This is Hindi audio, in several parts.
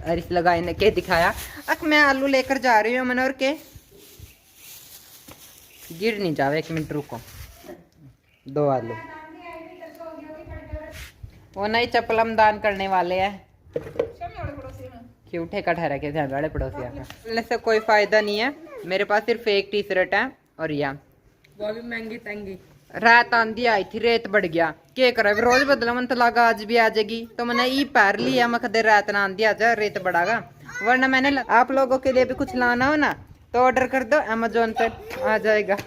और इस लगाई ने के दिखाया। अक मैं आलू लेकर जा रही हूँ मनोर के, गिर नहीं जावे, 1 मिनट रुको। 2 आलू वो नहीं चप्पल दान करने वाले हैं, क्यों ठेका ठहरा के ध्यान वाले पड़ोसी से कोई फायदा नहीं है। मेरे पास सिर्फ एक टी शर्ट है और या वो भी महंगी तंगी। रात आंधी आई थी, रेत बढ़ गया, क्या करे रोज बदला, मन तो लगा आज भी आ जाएगी, तो मैंने ई पैर लिया, मैं कदे रात ना आंधी आ जा, रेत बढ़ागा। वरना मैंने आप लोगों के लिए भी कुछ लाना हो ना तो ऑर्डर कर दो, अमेजोन पे आ जाएगा।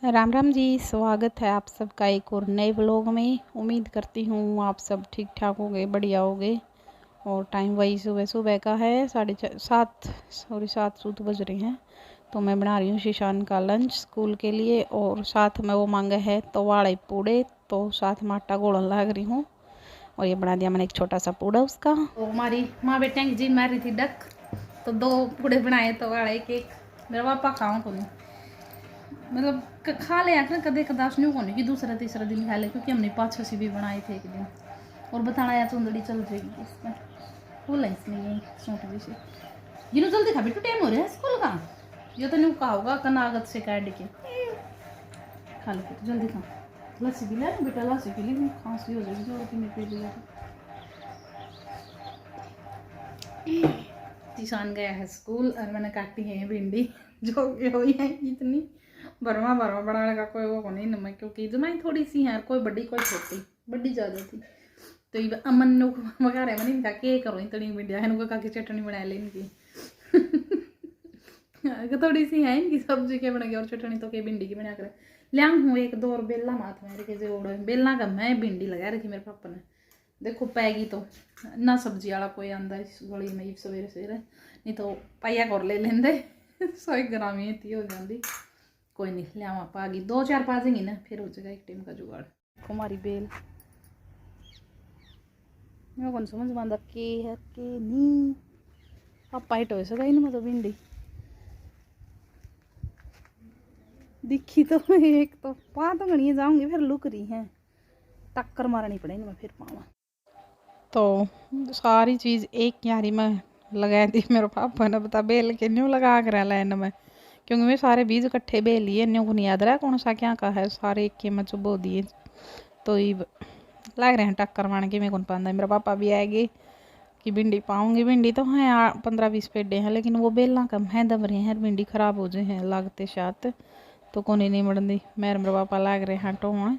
राम राम जी, स्वागत है आप सबका एक और नए व्लॉग में। उम्मीद करती हूँ आप सब ठीक ठाक होंगे, बढ़िया होंगे। और टाइम वही सुबह सुबह का है, 7:30 बज रहे हैं। तो मैं बना रही हूँ शीशान का लंच स्कूल के लिए, और साथ में वो मांगे है तो वाले पूड़े, तो साथ में आटा गोलन लग रही हूँ। और ये बना दिया मैंने एक छोटा सा पूड़ा उसका। तो हमारी माँ बेटे की जी मार रही थी डक, तो 2 पूड़े बनाए तो वाले एक मेरा पापा खाऊं को नहीं, मतलब खा ले आकर कदे कदाश नहीं होने की, दूसरा तीसरा दिन खा ले, क्योंकि हमने 5-6 भी बनाए थे एक दिन। और बताना या चुंदड़ी चल जाएगी इसमें फूल है, इसलिए सोच भी से जिन्हों जल्दी खा बेटू, टाइम हो रहा है स्कूल का, ये तो नहीं कहा होगा कनागत से काट के खा लो, तो जल्दी खा। लस्सी भी ले बेटा, लस्सी पी ली, खांसी हो जाएगी जो कि मैं पी लिया। ईशान गया है स्कूल और मैंने काटी है भिंडी, जो हुई है इतनी भरवा बनाने का कोई वो नहीं नमक, क्योंकि जमाई थोड़ी सी है, कोई बड़ी कोई छोटी, बड़ी ज़्यादा थी। तो ये अमन वगैरह है, मैंने कहा के करो इतनी भिंडिया है, इनको कहा चटनी बना ले इनकी। थोड़ी सी है इनकी सब्जी के बना गया, और चटनी तो के भिंडी की बना कर लिया हूँ। 1-2 और बेला माथ में के जोड़ बेलना का मैं भिंडी लगा रखी मेरे पापा ने, देखो पैगी तो ना सब्जी वाला कोई आंदा इस गली में सवेरे सवेरे, नहीं तो पाइया कर ले लेंदे 100 ग्राम ही थी हो जाती। कोई नहीं लिया पागी, 2-4 पा जाएंगी ना, फिर हो जाएगा एक टाइम का जुगाड़। हमारी बेल मैं कौन समझ बांधा के है के नहीं, अब पाइट हो सका इन मतलब भिंडी दिखी तो एक तो पा तो गणिए जाऊंगी, फिर लुक रही है, टक्कर मारनी पड़ेगी मैं फिर पावा। तो सारी चीज़ एक क्यारी में लगा दी मेरे पापा ने, बता बेल के न्यू लगा कर लाइन में, क्योंकि मैं सारे बीज इकट्ठे बेल लिए, न्यू को नहीं याद रहा कौन सा क्या का है, सारे एक के में चुबो दिए। तो ये लग रहे हैं टक्कर मारने के, मैं कौन पाता। मेरा पापा भी आएगी कि भिंडी पाऊंगी, भिंडी तो हैं 15-20 पेड़े हैं, लेकिन वो बेलना कम है, दब रहे हैं, भिंडी खराब हो जाए हैं लागते शात, तो कोनी नहीं मरती। मेरे पापा लग रहे हैं टों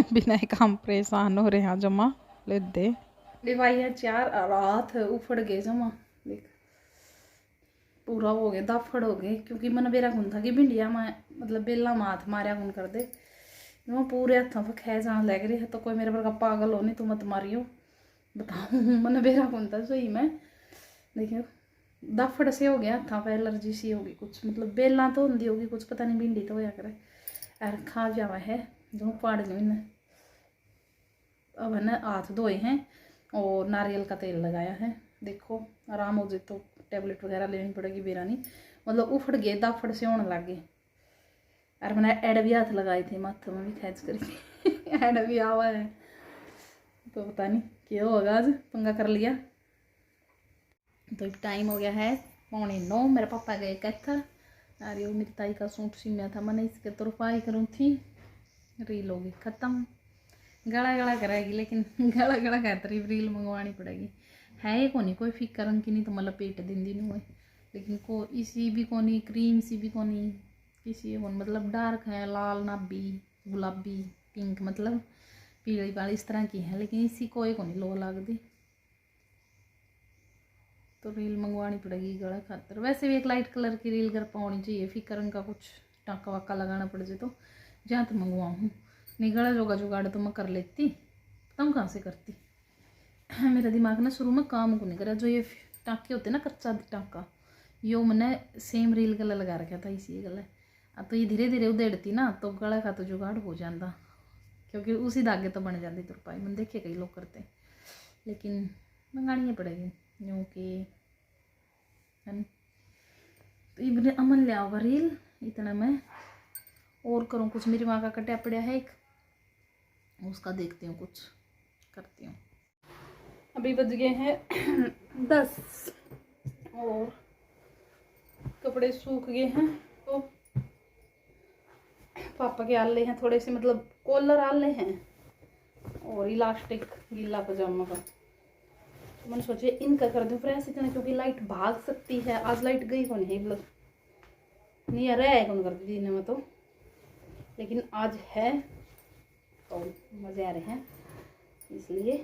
बिना काम परेशान हो रहे हैं जमा ले दे डिवाई है 4 रात उफड़ गए जमा, देख पूरा हो गया, दाफड़ हो गए, क्योंकि मन बेरा गुन था कि भिंडिया में मतलब बेला माथ मारिया गुन कर दे, वो पूरे हथों पर खे जान लग रही है। तो कोई मेरे पर का पागल हो नहीं तो मत मारियो, बताऊँ मन बेरा गुन था सही में, देखियो दाफड़ से हो गया हथा पर, एलर्जी सी होगी कुछ, मतलब बेला तो होंगी होगी कुछ, पता नहीं भिंडी तो होया करे यार, खा जावा है जो पाड़ ली मैंने। अब है ना हाथ धोए हैं और नारियल का तेल लगाया है, देखो आराम हो जाए तो टैबलेट वगैरह लेनी पड़ेगी, बेरा नहीं मतलब उफड़ गए, दाफड़ से होने लग गए। और मैंने एड भी हाथ लगाए थे, माथे में भी खींच करके एड भी आवा है, तो पता नहीं क्या होगा, आज पंगा कर लिया। तो टाइम हो गया है 8:45, मेरे पापा गए कैथर, अरे वो मेरी ताई का सूट सिमया था, मैंने इसके तुरपाई करूँ थी, रील होगी ख़त्म, गला गला करेगी, लेकिन गला गला कहते रील मंगवानी पड़ेगी, है को नहीं कोई फिक्र रंग की नहीं, तो मतलब पेट दिन दिन हुए, लेकिन को इसी भी कोनी क्रीम सी भी कोनी किसी को, मतलब डार्क है, लाल नाबी गुलाबी पिंक मतलब पीली वाली इस तरह की है, लेकिन इसी कोई को नहीं लो लगती, तो रील मंगवानी पड़ेगी गला खातर। वैसे भी एक लाइट कलर की रील कर पानी चाहिए, फिक्र रंग का कुछ टाँका वाका लगाना पड़ जाए तो जहाँ तो मंगवाऊँ, नहीं गला जोगा जुगाड़ तो मैं कर लेती, तुम कहाँ से करती। मेरा दिमाग ना शुरू में काम को नहीं करा, जो ये टाँके होते ना कच्चा टाँका, यो मैंने सेम रील गला लगा रखा था इसी गला, अब तो ये धीरे धीरे उधेड़ती ना, तो गला का तो जुगाड़ हो जाता, क्योंकि उसी धागे तो बन जाती तुरपाई, मैंने देखे कई लोग करते, लेकिन मंगानी पड़ेगी यूँ कि है। तो इबन अमन ले आओगा रील, इतना मैं और करूँ कुछ, मेरी माँ का कटा पड़ा है एक, उसका देखती हूँ कुछ करती हूँ। अभी बज गए हैं 10 और कपड़े सूख गए हैं। तो पापा के आले हैं थोड़े से, मतलब कॉलर आले हैं और इलास्टिक गीला पजामा का। तो मैंने सोचे इनका कर दूं प्रेस इतना, क्योंकि लाइट भाग सकती है। आज लाइट गई कौन है, मतलब नहीं आ रहा है कौन कर दी में तो, लेकिन आज है तो मज़े आ रहे हैं, इसलिए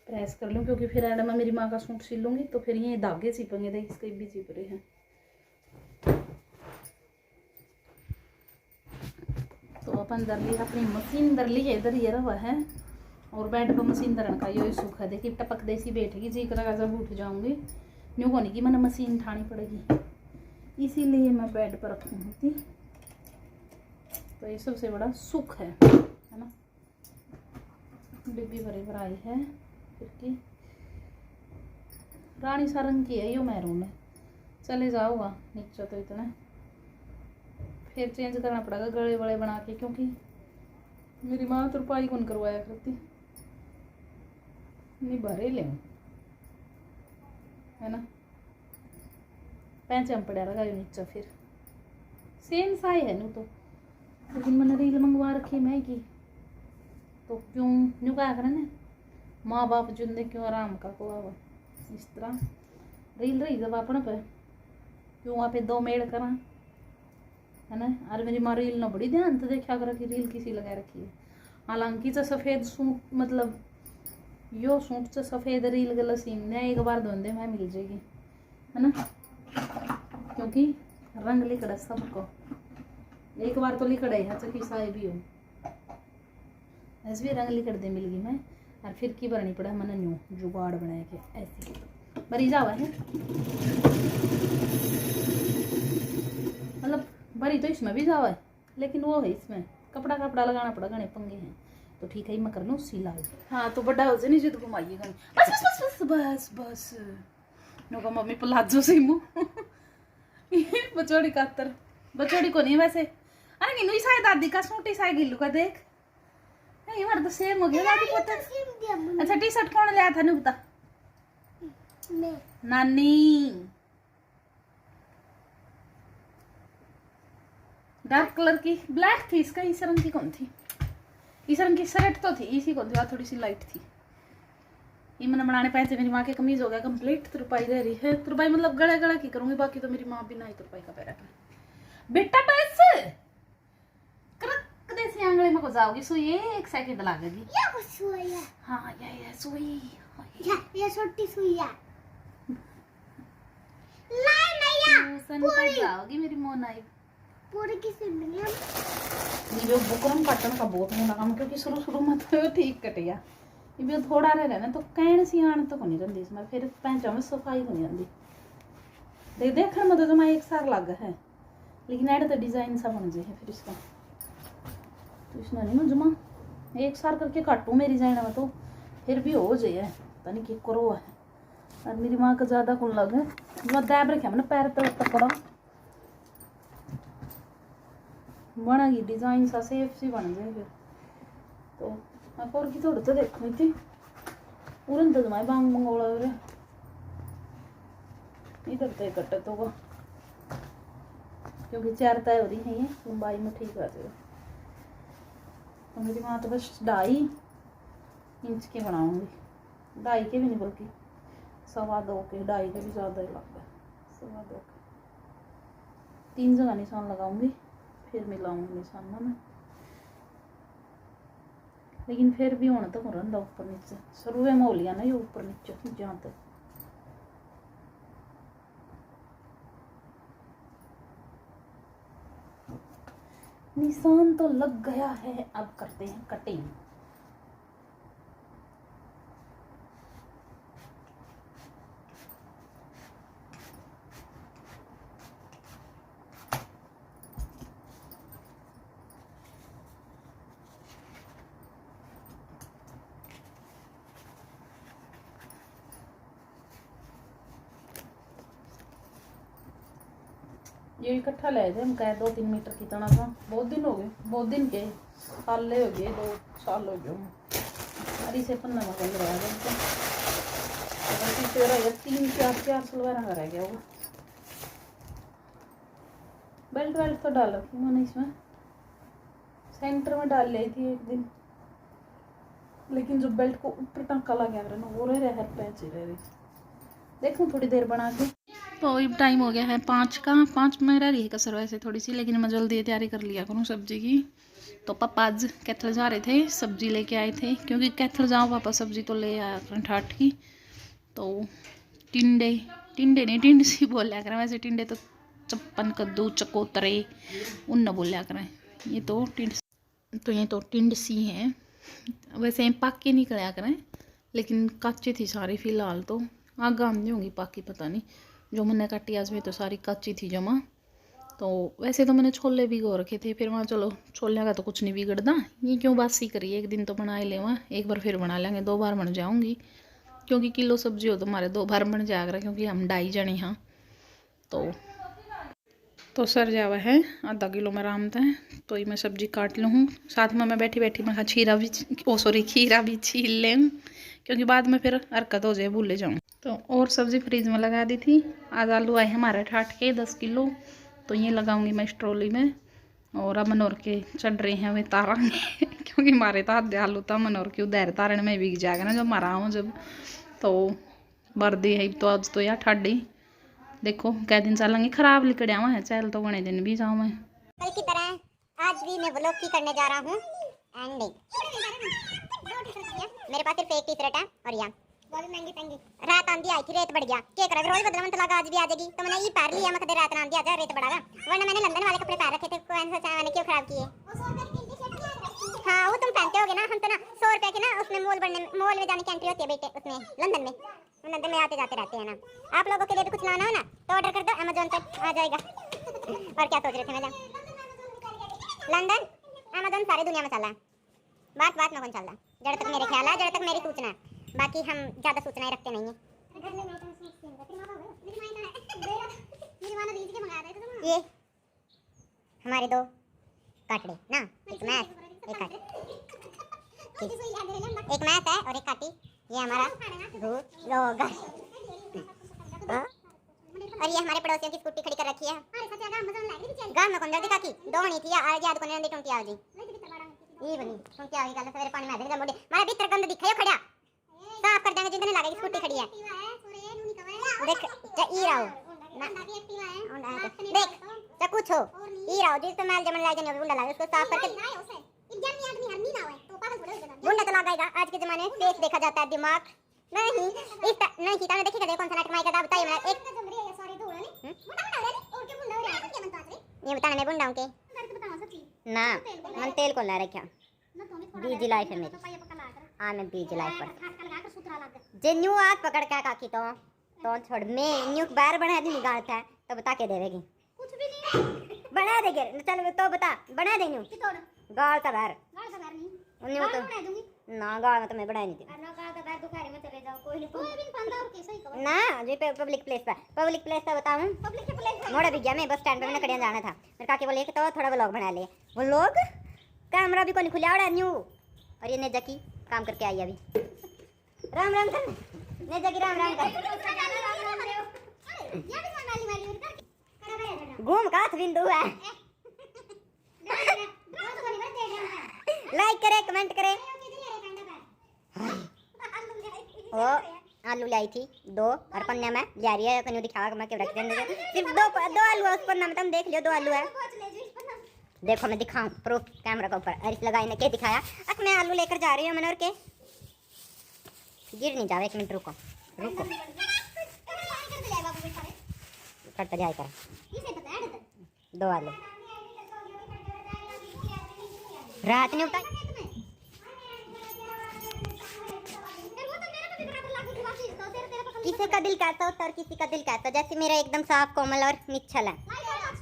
प्रेस कर लूँ। क्योंकि फिर एंड में मेरी माँ का सूट सिलूँगी तो फिर ये धागे चिपेंगे, देख इसके भी चिप रहे हैं। तो अपन दर ली अपनी मशीन दर ली है, इधर ये रहा है। और बेड पर मशीन दरन का यो सुख है, देखिए टपक देसी बैठेगी जी करा जब उठ जाऊंगी न्यू होने की मैंने मशीन उठानी पड़ेगी, इसीलिए मैं बेड पर रखी थी। तो ये सबसे बड़ा सुख है ना। डिब्बी भरी भराई है फिर की, रानी सा रंग की है यो मैरून है। चले जाओगा नीचे तो इतना फिर चेंज करना पड़ेगा गले वले बना के, क्योंकि मेरी माँ तो रुपाई कौन करवाया करती, नहीं भरे ले है ना। पैंचम पड़ा लगा नीचे फिर सेम साई है नू तो, लेकिन मैंने रील मंगवा रखी मैं की, तो क्यों न्यू क्या करें ना, माँ बाप जुंदे क्यों आराम का को आवा इस तरह रील रही जब अपने पे क्यों वहाँ पे 2 मेड़ करा है ना। अरे मेरी माँ रील ना बड़ी ध्यान तो देखा कर कि रील किसी लगा रखी है। हालांकि तो सफ़ेद सूट, मतलब यो सूट से सफ़ेद रील गला सीम ने एक बार धोंदे में मिल जाएगी है ना, क्योंकि रंग लिखड़ा सबको एक बार तो लिखड़ा है चकी साई भी हो ऐसे भी रंग लिखड़ दे मिल गई मैं। और फिर की भरनी पड़ा मैंने न्यू जुगाड़ बनाए के ऐसे भरी जावा है, मतलब भरी तो इसमें भी जावा है, लेकिन वो है इसमें कपड़ा लगाना पड़ा, घने पंगे हैं। तो ठीक है मैं कर लूँ सिलाई। हाँ तो बड़ा हो जाए नहीं जिद घुमाइएगा, बस बस बस बस बस बस नो का मम्मी प्लाजो से मुँह बचौड़ी कातर बचौड़ी को नहीं वैसे। अरे मीनू ही शायद दादी का सूट ही शायद गिल्लू का देख, नहीं हमारा तो सेम हो गया दादी पता। अच्छा टी शर्ट कौन लाया था नहीं बता, नानी। डार्क कलर की ब्लैक थी इसका, इस रंग की कौन थी, इस रंग की शर्ट तो थी, इसी कौन थी थोड़ी सी लाइट थी। ये मैंने बनाने पाए थे, मेरी माँ के कमीज हो गया कंप्लीट। तुरपाई रह रही है, तुरपाई मतलब गड़ा की करूंगी, बाकी तो मेरी माँ बिना ही तुरपाई का पैरा कर। बेटा बस करक देसी आंगले में को जाओगी सुई 1 सेकंड लगेगी। ये सुई है, हाँ ये सुई, ये छोटी सुई है। लाई नहीं पूरी जाओगी मेरी मोनाई पूरी किसी दुनिया में। ये बुकरम काटन का बहुत मोटा काम, क्योंकि शुरू में तो ठीक कट गया, ये थोड़ा रह ना तो कहण सी आन तो नहीं रही इसमें, फिर पैंचा में सफाई नहीं आती। देख देखने में तो मैं एक सार लग है, लेकिन ऐड तो डिजाइन सा बन जाए फिर इसका, तो इसमें नहीं मैं जमा एक सार करके काटूँ मेरी जाने में तो फिर भी हो जाए, पता नहीं कि करो है। और मेरी माँ का ज़्यादा कौन लग है, मैं दैब रखा मैंने पैर तो पकड़ा बनेगी डिजाइन सा सेफ सी बन जाए फिर। तो मैं और की थोड़ी तो देखनी थी उरन तो जमाए बांग मंगोड़ा इधर तो कट होगा, क्योंकि 4 तय हो रही है ये लंबाई में ठीक आ जाएगा। तो मेरी माँ तो बस 2.5 इंच के बनाऊंगी, 2.5 के भी नहीं बल्कि 2.25 के, 2.5 के भी ज़्यादा ही लग गया, 2.25 के। 3 जगह निशान लगाऊंगी फिर मिलाऊंगी निशान ना मैं, लेकिन फिर भी होना तो रहा ऊपर नीचे शुरू में हो लिया ना ये ऊपर नीचे जहाँ तक। निशान तो लग गया है, अब करते हैं कटिंग। ये इकट्ठा ले थे हम कहे 2-3 मीटर की तना था, बहुत दिन हो गए, बहुत दिन के साले हो गए, 2 साल हो गए। अरे से पन्ना मगल रहा है पीछे रह गया 3-4 सलवार का रह गया होगा। बेल्ट वेल्ट तो डाल रखी मैंने इसमें, सेंटर में डाल ली थी एक दिन, लेकिन जो बेल्ट को ऊपर टाँका लगा रहा ना वो रह रहा है, पैच रह रही। देखूँ थोड़ी देर बना के। तो अब टाइम हो गया है 5 का। 5 में रह रही है कसर वैसे थोड़ी सी, लेकिन मैं जल्दी तैयारी कर लिया करूँ सब्जी की। तो पापा आज कैथल जा रहे थे, सब्जी लेके आए थे, क्योंकि कैथल जाओ पापा सब्जी तो ले आया करें ठाठ की। तो टिंडे नहीं टिंडसी बोलिया करें, वैसे टिंडे तो चप्पन कद्दू चकोतरे उन न बोलिया करें, ये तो टिंडसी हैं। वैसे पक के निकला करें, लेकिन कच्ची थी सारी फिलहाल। तो आग आंदी होंगी पाकी पता नहीं, जो मैंने काटी आज में तो सारी कच्ची थी जमा। तो वैसे तो मैंने छोले भिगो रखे थे, फिर वहाँ चलो छोले का तो कुछ नहीं बिगड़ता, ये क्यों बासी करी, एक दिन तो बना ही ले, वहाँ एक बार फिर बना लेंगे, 2 बार बन जाऊँगी, क्योंकि किलो सब्जी हो तो हमारे 2 बार बन जाएगा, क्योंकि हम 2.5 जने हाँ। तो सर जावा है आधा किलो में आराम है। तो ये मैं सब्जी काट लूँ, साथ में मैं बैठी मैं खीरा भी छील लें, क्योंकि बाद में फिर हरकत हो जाए भूले जाऊँ। तो और सब्जी फ्रीज में लगा दी थी। आज आलू आए हमारे ठाठ के 10 किलो, तो ये लगाऊंगी मैं इस ट्रॉली में। और अब मनोर के चढ़ रहे हैं वे तारेंगे क्योंकि हमारे तो आधे आलू था, मनोर के उधर तारण में बिक जाएगा ना जब हमारा आऊँ जब। तो बर्दी है तो आज तो यार ठाडी देखो कै दिन चलेंगे, खराब लिकड़िया हुआ है, चल तो बने दिन भी जाऊँ मैं। कल की तरह आज भी मैं व्लॉग की करने जा रहा हूँ। एंड मेरे पास सिर्फ एक टी शर्ट है और यह वो भी महंगी रात आंधी आई थी, रेत बढ़ गया, क्या करें रोज बदला तो लगा आज भी आ जाएगी, तो मैंने ये पैर लिया, मैं कदे रात आंधी आ जाए रेत बढ़ागा, वरना मैंने लंदन वाले कपड़े पैर रखे थे, कौन सा मैंने क्यों खराब किए। हाँ वो तुम पहनते होगे ना, हम तो ना 100 रुपए के ना उसमें मॉल में जाने की एंट्री होती है बेटे, उसमें लंदन में आते जाते रहते हैं ना। आप लोगों के लिए भी कुछ लाना हो ना तो ऑर्डर कर दो, अमेजोन पे आ जाएगा। और क्या सोच रहे थे मैं लंदन अमेजोन सारी दुनिया में चल रहा है, बात में कौन चल रहा है, जब तक मेरे ख्याल है, जब तक मेरी सूचना है, बाकी हम ज़्यादा सूचनाएं रखते नहीं हैं। ये हमारे 2 काटड़े ना, एक मैथ एक काटी, एक मैथ है और एक काटी, ये हमारा और ये हमारे पड़ोसियों की स्कूटी खड़ी कर रखी है। गांव में कौन जल्दी काकी 2 होनी थी याद कोने नंदी टूंटी आजी ये बनी टूंटी आगी कल सवेरे पानी में देंगे मोड़े मारा भीतर गंद दिखायो खड़ा साफ कर देंगे, जितने लगेगी स्कूटी खड़ी है देख ई रहो ना देख जा कुछ हो ई रहो जिस पे मैल जमन लाई जने बुंडा लागे उसको साफ करके बुंडा तो लगाएगा। आज के जमाने में फेस देखा जाता है, दिमाग नहीं इस नहीं सीता ने देखी कौन सा नाटक माई का बताइए मैं एक ये बताने में बुंडा के ना मन तेल को ला रखा बीजी लाइफ है मेरी। हाँ मैं बीजी लाइफ पर जे न्यू आग पकड़ के काकी तो छोड़ मैं न्यू बार बना दी निकालता है तो बता के देवेगी कुछ भी नहीं बना देगे चल तो बता बना दे न्यू गाल का बार न्यू तो ना गाल में तो मैं बना नहीं दी ना जी पे पब्लिक प्लेस पे बताऊं मोड़ा भी गया मैं बस स्टैंड पे मैंने कड़िया जाना था मेरे काकी बोले कि तो थोड़ा व्लॉग बना लिए व्लॉग कैमरा भी कोई खुला उड़ा न्यू और ये नेजा की काम करके आई अभी राम राम कर नेजा की राम कर घूम का बिंदु है लाइक करे कमेंट करे। ओ आलू लाई थी 2 और पन्ने में जा रही है कन्यू दिखावा मैं क्यों रख देंगे सिर्फ 2 आलू है उस पन्ना में तुम देख लियो 2 आलू है देखो मैं दिखाऊं प्रूफ कैमरा के ऊपर अरिस लगाई ने क्या दिखाया अब मैं आलू लेकर जा रही हूँ मनोर के गिर नहीं जावे 1 मिनट रुको कट जाए कर 2 आलू रात ने उठा किसी का दिल कहता हो और किसी का दिल कहता हो जैसे मेरा एकदम साफ कोमल और निच्छल है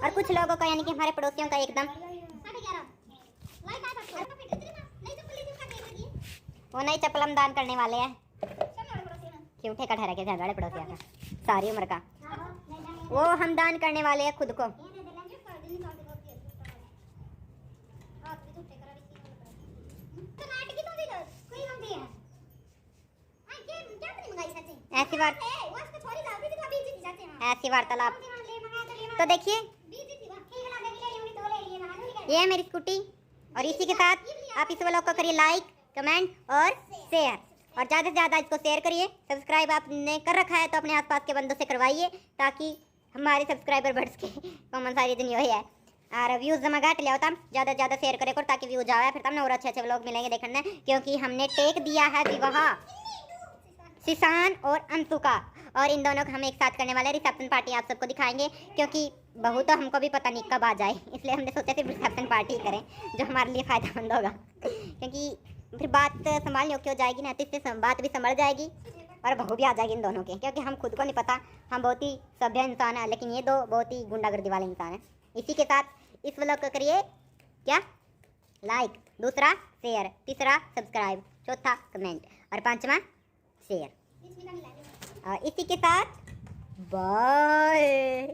और कुछ लोगों का यानी कि हमारे पड़ोसियों का एकदम वो नहीं चप्पल हम दान करने वाले हैं क्यों ठेका ठहरा के ध्यान वाले पड़ोसियों का सारी उम्र का वो हम दान करने वाले हैं खुद को। ऐसी बात ऐसी वार्तालाप। तो देखिए ये है मेरी स्कूटी, और इसी के साथ आप इस व्लॉग को करिए लाइक, कमेंट और शेयर, और ज़्यादा से ज़्यादा इसको शेयर करिए। सब्सक्राइब आपने कर रखा है तो अपने आसपास के बंदों से करवाइए, ताकि हमारे सब्सक्राइबर बढ़ सके। कॉमन सारी दिन यही है, और व्यूज़ जमा घाट लिया होता, ज़्यादा से ज़्यादा शेयर करे कर, ताकि व्यूज आवे, फिर तब ना और अच्छे अच्छे व्लॉग मिलेंगे देखने। क्योंकि हमने टेक दिया है विवाह शिशान और अंशु का, और इन दोनों को हम एक साथ करने वाले रिसेप्शन पार्टी आप सबको दिखाएंगे। क्योंकि बहू तो हमको भी पता नहीं कब आ जाए, इसलिए हमने सोचा सिर्फ रिसेप्शन पार्टी करें, जो हमारे लिए फ़ायदेमंद होगा। क्योंकि फिर बात संभालने योग्य हो जाएगी ना, तो इससे बात भी संभल जाएगी और बहू भी आ जाएगी इन दोनों के। क्योंकि हम खुद को नहीं पता, हम बहुत ही सभ्य इंसान हैं, लेकिन ये दो बहुत ही गुंडागर्दी वाले इंसान हैं। इसी के साथ इस व्लॉग को करिए क्या लाइक, दूसरा शेयर, तीसरा सब्सक्राइब, चौथा कमेंट और पांचवा शेयर। और इसी के साथ बाय।